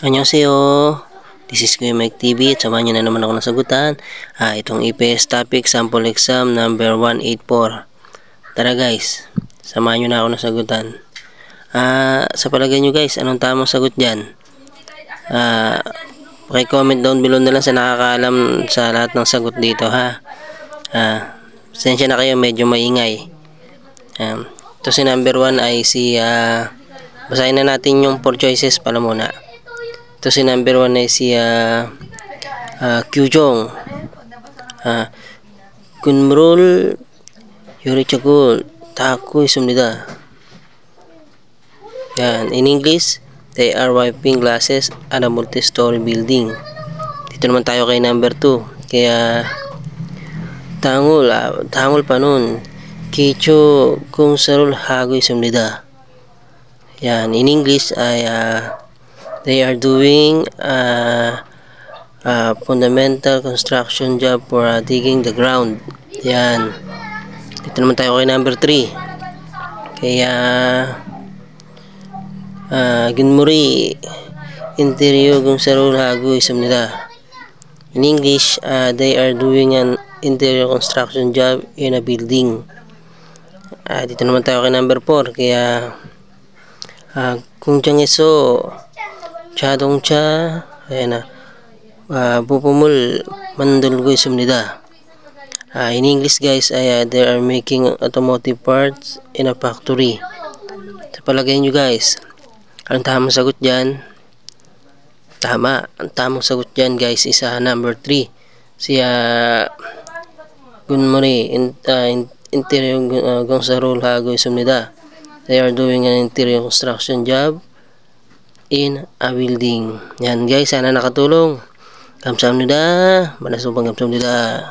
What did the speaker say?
Annyeonghaseyo, this is Kuya Mike TV at samahan nyo na naman ako ng sagutan. Itong EPS topic sample exam number 184. Tara guys, samahan nyo na ako ng sagutan. Sa palagay nyo guys, anong tamang sagot dyan? Paki-comment down below na lang sa nakakaalam sa lahat ng sagot dito ha. Pasensya na kayo, medyo maingay. Ito si number 1 ay si basahin na natin yung 4 choices pala muna. Ito si number 1 ay si Kyujong, Kunmrul Yurichagul Taku Isumnida. Yan, in English, they are wiping glasses at a multi-story building. Dito naman tayo kay number 2. Kaya tangul pa nun Kicho kung sarul hago isumnida. Yan, in English ay they are doing fundamental construction job for digging the ground. Yan. Dito naman tayo kay number 3. Kaya ginmuri interior kung sarul hago isumnida. In English, they are doing an interior construction job in a building. Dito naman tayo kay number 4. Kaya kung Changyeso Chadongcha, ayan Bupumul Mandulgoy Sumnida. In English guys, they are making automotive parts in a factory. Sa palagay nyo guys, ang tamang sagot dyan? Tama, ang tamang sagot dyan guys is number 3. Si Gunmori interior Gongsarul Hagoy Sumnida. They are doing an interior construction job in a building. Yan guys, sana nakatulong. Kamsahamnida, manasubang kamsahamnida.